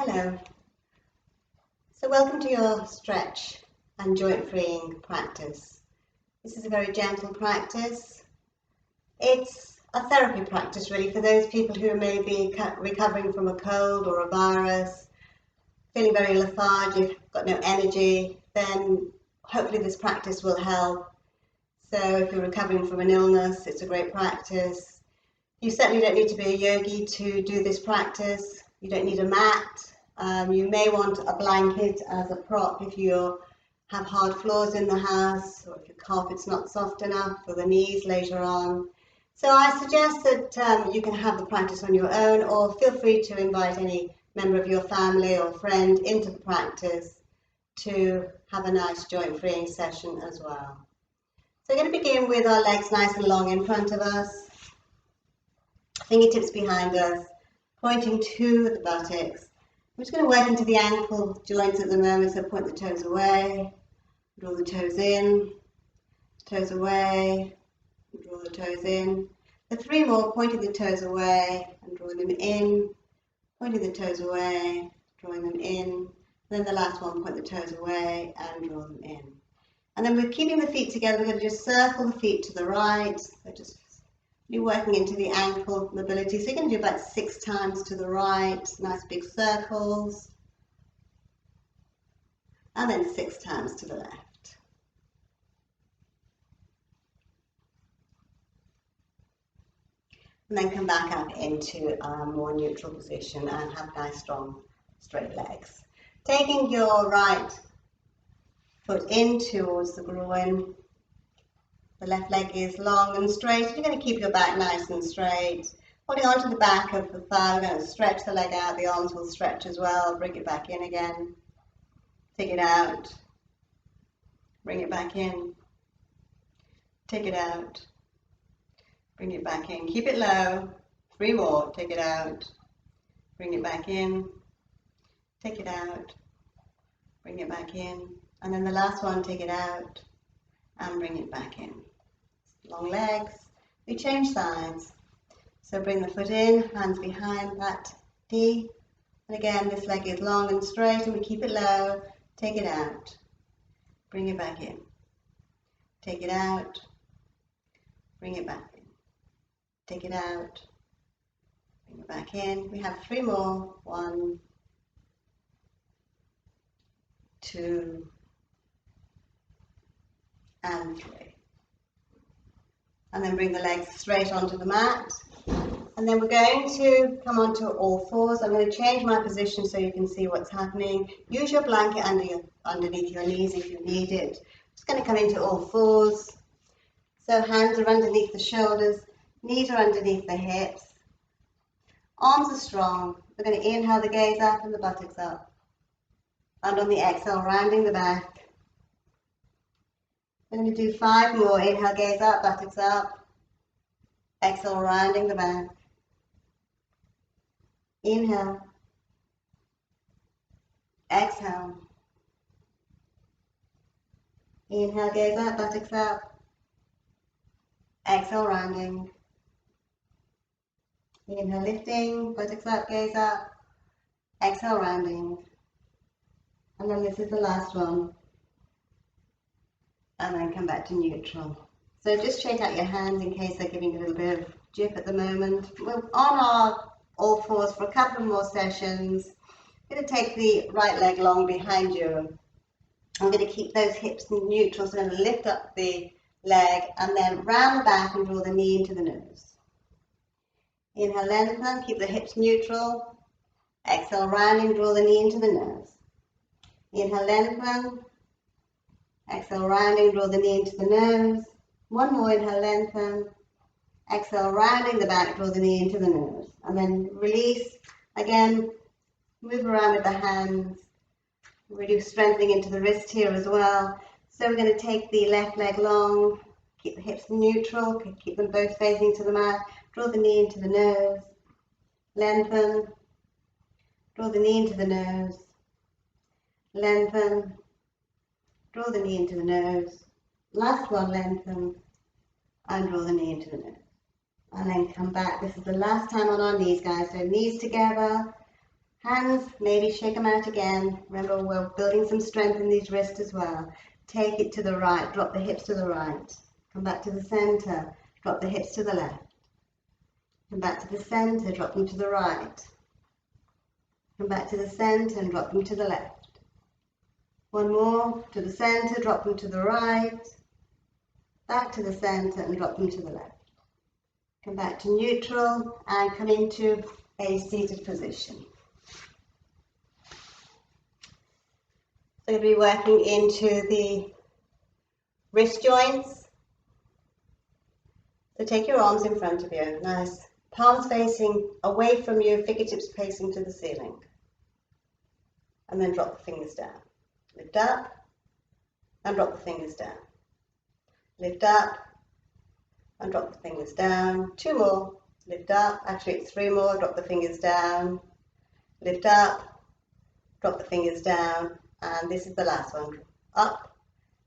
Hello. So welcome to your stretch and joint freeing practice. This is a very gentle practice. It's a therapy practice really for those people who may be recovering from a cold or a virus, feeling very lethargic, got no energy, then hopefully this practice will help. So if you're recovering from an illness, it's a great practice. You certainly don't need to be a yogi to do this practice. You don't need a mat. You may want a blanket as a prop if you have hard floors in the house, or if your carpet's not soft enough for the knees later on. So I suggest that you can have the practice on your own, or feel free to invite any member of your family or friend into the practice to have a nice joint freeing session as well. So we're going to begin with our legs nice and long in front of us, fingertips behind us, pointing to the buttocks. I'm just going to work into the ankle joints at the moment, so point the toes away, draw the toes in, toes away, draw the toes in. The three more, pointing the toes away and drawing them in, pointing the toes away, drawing them in. Then the last one, point the toes away and draw them in. And then we're keeping the feet together. We're going to just circle the feet to the right. So just you're working into the ankle mobility. So you're going to do about 6 times to the right, nice big circles. And then 6 times to the left. And then come back up into a more neutral position and have nice, strong, straight legs. Taking your right foot in towards the groin. The left leg is long and straight. You're going to keep your back nice and straight. Holding onto the back of the thigh, we're going to stretch the leg out. The arms will stretch as well. Bring it back in again. Take it out. Bring it back in. Take it out. Bring it back in. Keep it low. 3 more. Take it out. Bring it back in. Take it out. Bring it back in. And then the last one, take it out and bring it back in. Long legs. We change sides. So bring the foot in, hands behind that knee. And again, this leg is long and straight and we keep it low. Take it out. Bring it back in. Take it out. Bring it back in. Take it out. Bring it back in. We have 3 more. 1, 2, and 3. And then bring the legs straight onto the mat. And then we're going to come onto all fours. I'm going to change my position so you can see what's happening. Use your blanket underneath your knees if you need it. Just going to come into all fours. So hands are underneath the shoulders, knees are underneath the hips. Arms are strong. We're going to inhale the gaze up and the buttocks up. And on the exhale, rounding the back. We're going to do 5 more. Inhale, gaze up, buttocks up. Exhale, rounding the back. Inhale. Exhale. Inhale, gaze up, buttocks up. Exhale, rounding. Inhale, lifting, buttocks up, gaze up. Exhale, rounding. And then this is the last one. And then come back to neutral. So just shake out your hands in case they're giving a little bit of jip at the moment. We're on our all fours for a couple more sessions. I'm going to take the right leg long behind you. I'm going to keep those hips neutral, so I'm going to lift up the leg and then round the back and draw the knee into the nose. Inhale, lengthen, keep the hips neutral. Exhale, rounding, draw the knee into the nose. Inhale, lengthen. Exhale, rounding, draw the knee into the nose. 1 more, inhale, lengthen. Exhale, rounding the back, draw the knee into the nose. And then release. Again, move around with the hands. Really strengthening into the wrist here as well. So we're going to take the left leg long, keep the hips neutral, keep them both facing to the mat. Draw the knee into the nose. Lengthen. Draw the knee into the nose. Lengthen. Draw the knee into the nose. Last one, lengthen. And draw the knee into the nose. And then come back. This is the last time on our knees, guys. So knees together, Hands, maybe shake them out again. Remember, we're building some strength in these wrists as well. Take it to the right, drop the hips to the right. Come back to the center, drop the hips to the left. Come back to the center, drop them to the right. Come back to the center and drop them to the left. One more, to the center, drop them to the right. Back to the center and drop them to the left. Come back to neutral and come into a seated position. So you'll be working into the wrist joints. So take your arms in front of you, nice. Palms facing away from you, fingertips facing to the ceiling. And then drop the fingers down. Lift up and drop the fingers down. Lift up and drop the fingers down. Two more. Lift up. Actually, it's three more. Drop the fingers down. Lift up. Drop the fingers down. And this is the last one. Up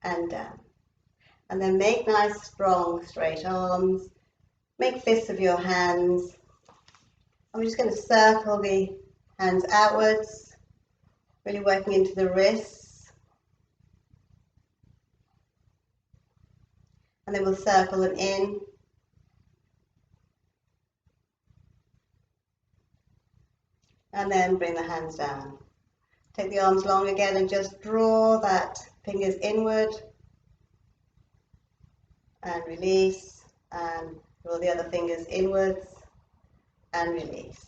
and down. And then make nice, strong, straight arms. Make fists of your hands. I'm just going to circle the hands outwards, really working into the wrists. And then we'll circle them in. And then bring the hands down. Take the arms long again and just draw that fingers inward. And release. And draw the other fingers inwards. And release.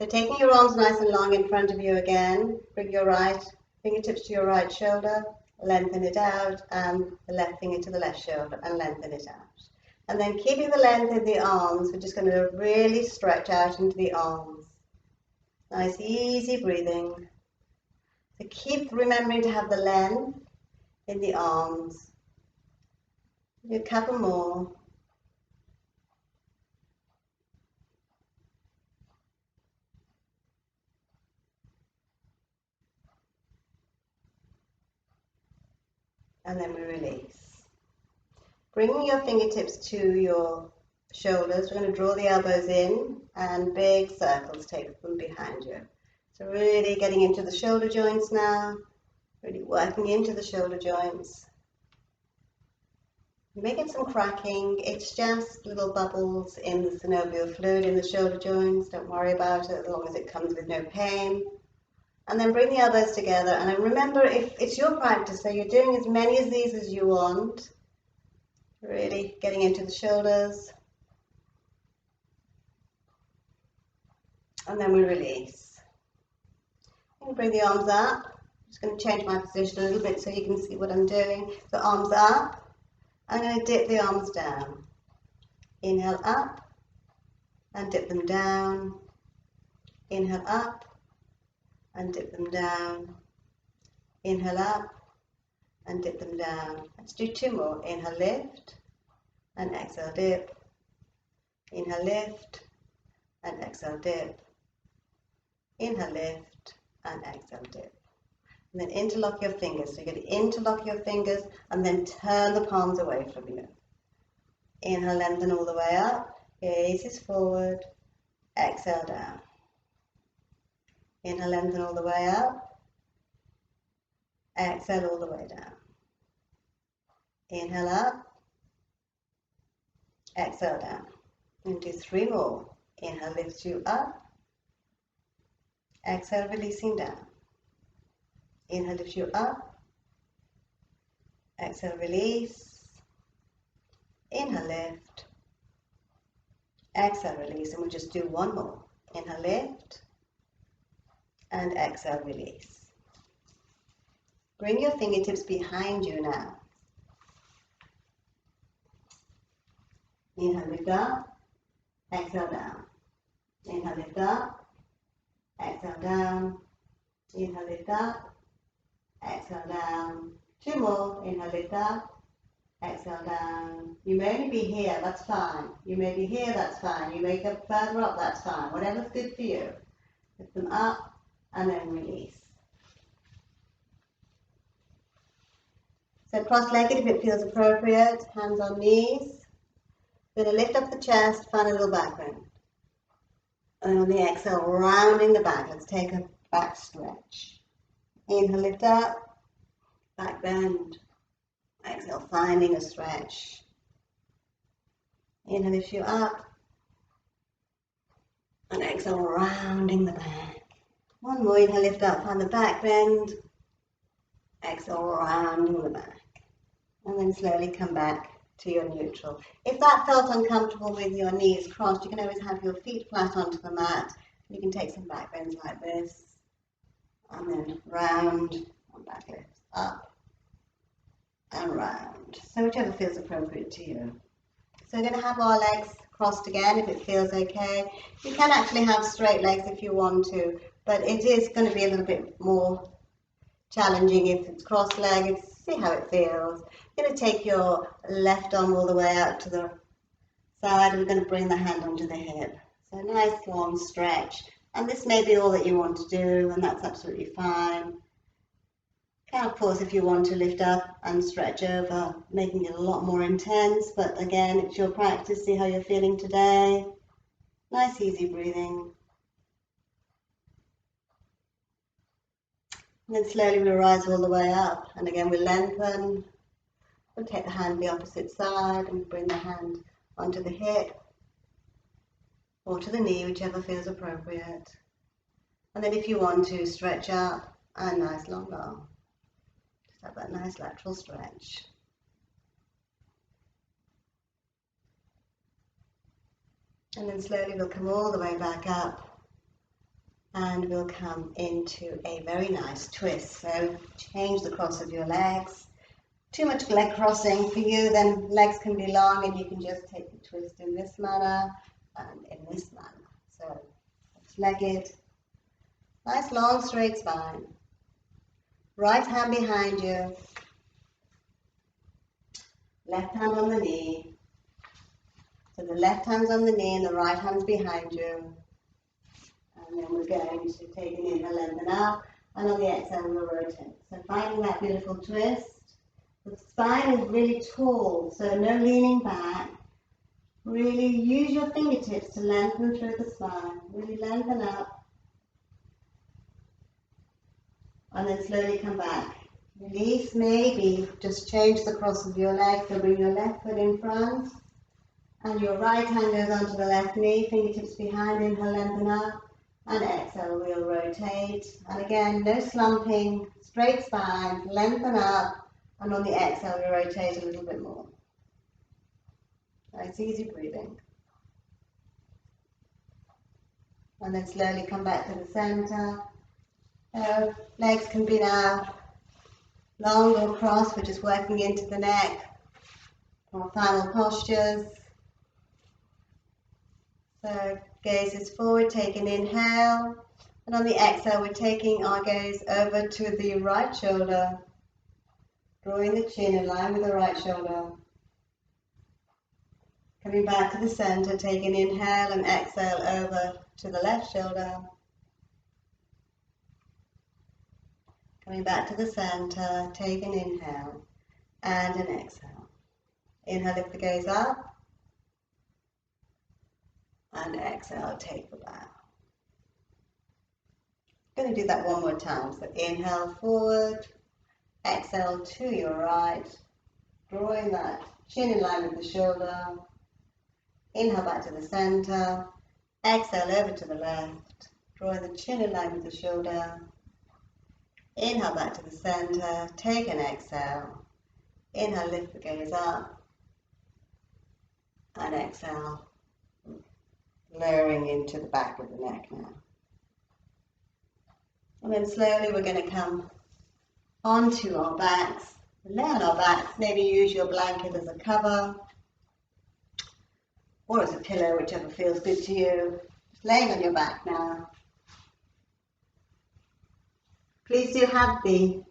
So taking your arms nice and long in front of you again. Bring your right fingertips to your right shoulder. Lengthen it out, and the left finger to the left shoulder, and lengthen it out. And then keeping the length in the arms, we're just going to really stretch out into the arms. Nice, easy breathing. So keep remembering to have the length in the arms. A couple more. And then we release. Bringing your fingertips to your shoulders, we're going to draw the elbows in and big circles, take them behind you. So really getting into the shoulder joints now, really working into the shoulder joints. You may get some cracking, it's just little bubbles in the synovial fluid in the shoulder joints, don't worry about it as long as it comes with no pain. And then bring the elbows together, and then remember, if it's your practice, so you're doing as many of these as you want. Really getting into the shoulders. And then we release. And bring the arms up. I'm just going to change my position a little bit so you can see what I'm doing. So arms up. I'm going to dip the arms down. Inhale up and dip them down. Inhale up and dip them down. Inhale up and dip them down. Let's do two more. Inhale, lift, and exhale, dip. Inhale, lift, and exhale, dip. Inhale, lift, and exhale, dip. And then interlock your fingers. So you're going to interlock your fingers and then turn the palms away from you. Inhale, lengthen all the way up. Gazes forward. Exhale, down. Inhale, lengthen all the way up. Exhale all the way down. Inhale up. Exhale down. And do three more. Inhale, lifts you up. Exhale, releasing down. Inhale, lifts you up. Exhale, release. Inhale, lift. Exhale, release. And we'll just do one more. Inhale, lift. And exhale, release. Bring your fingertips behind you now. Inhale, lift up. Exhale, down. Inhale, lift up. Exhale, down. Inhale, lift up. Exhale, down. Two more. Inhale, lift up. Exhale, down. You may only be here, that's fine. You may be here, that's fine. You may go further up, that's fine. Whatever's good for you. Lift them up and then release. So cross-legged if it feels appropriate. Hands on knees. We're going to lift up the chest, find a little back bend. And on the exhale, rounding the back. Let's take a back stretch. Inhale, lift up, back bend. Exhale, finding a stretch. Inhale, lift you up. And exhale, rounding the back. One more, inhale, lift up, find the back bend. Exhale, rounding the back. And then slowly come back to your neutral. If that felt uncomfortable with your knees crossed, you can always have your feet flat onto the mat. You can take some back bends like this. And then round, and back lifts up, and round. So whichever feels appropriate to you. So we're going to have our legs crossed again if it feels okay. You can actually have straight legs if you want to, but it is going to be a little bit more challenging if it's cross-legged. See how it feels. You're going to take your left arm all the way out to the side, and we're going to bring the hand onto the hip. So a nice long stretch. And this may be all that you want to do, and that's absolutely fine. Can, of course, if you want to lift up and stretch over, making it a lot more intense, but again, it's your practice. See how you're feeling today. Nice, easy breathing. And then slowly we'll rise all the way up, and again we'll lengthen. We'll take the hand the opposite side and bring the hand onto the hip or to the knee, whichever feels appropriate. And then if you want to, stretch up and nice long arm. Just have that nice lateral stretch. And then slowly we'll come all the way back up. And we'll come into a very nice twist. So change the cross of your legs. Too much leg crossing for you, then legs can be long and you can just take the twist in this manner and in this manner. So cross-legged, nice long straight spine. Right hand behind you. Left hand on the knee. So the left hand's on the knee and the right hand's behind you. And then we're going to take an inhale, lengthen up, and on the exhale we'll rotate. So finding that beautiful twist. The spine is really tall, so no leaning back. Really use your fingertips to lengthen through the spine. Really lengthen up. And then slowly come back. Release, maybe just change the cross of your leg, so bring your left foot in front. And your right hand goes onto the left knee, fingertips behind, inhale, lengthen up. And exhale, we'll rotate. And again, no slumping, straight spine, lengthen up. And on the exhale, we rotate a little bit more. Nice, easy breathing. And then slowly come back to the center. Legs can be now long or crossed. We're just working into the neck for final postures. So gaze is forward, take an inhale, and on the exhale we're taking our gaze over to the right shoulder, drawing the chin in line with the right shoulder. Coming back to the center, take an inhale and exhale over to the left shoulder. Coming back to the center, take an inhale and an exhale. Inhale, lift the gaze up. And exhale, take the bow. Going to do that one more time. So inhale forward, exhale to your right, drawing that chin in line with the shoulder. Inhale back to the center, exhale over to the left, drawing the chin in line with the shoulder. Inhale back to the center, take an exhale. Inhale, lift the gaze up, and exhale. Lowering into the back of the neck now. And then slowly we're going to come onto our backs. Lay on our backs, maybe use your blanket as a cover or as a pillow, whichever feels good to you. Just laying on your back now. Please do have the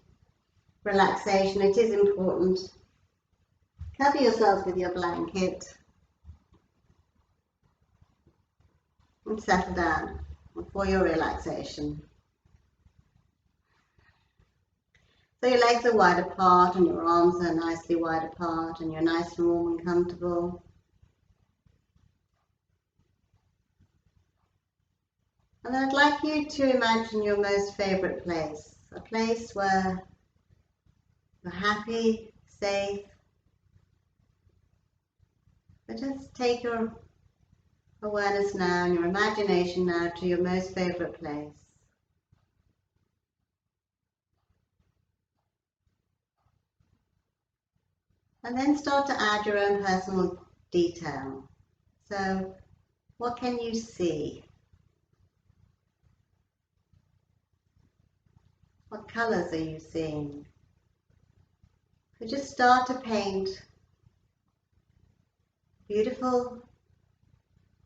relaxation, it is important. Cover yourselves with your blanket. And settle down for your relaxation. So your legs are wide apart and your arms are nicely wide apart and you're nice and warm and comfortable. And I'd like you to imagine your most favourite place, a place where you're happy, safe. But just take your awareness now and your imagination now to your most favourite place. And then start to add your own personal detail. So, what can you see? What colours are you seeing? So just start to paint a beautiful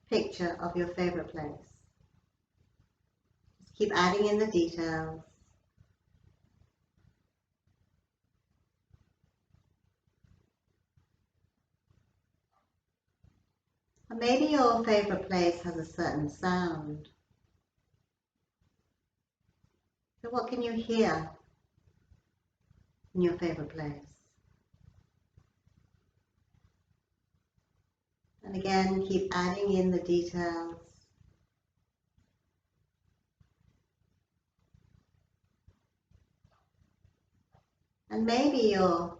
picture of your favourite place. Just keep adding in the details. And maybe your favourite place has a certain sound. So what can you hear in your favourite place? And again, keep adding in the details. And maybe your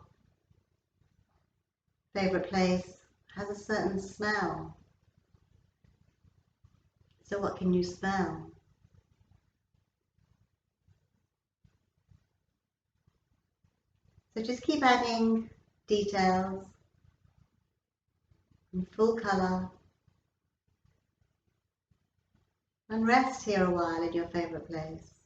favourite place has a certain smell. So what can you smell? So just keep adding details in full colour and rest here a while in your favourite place.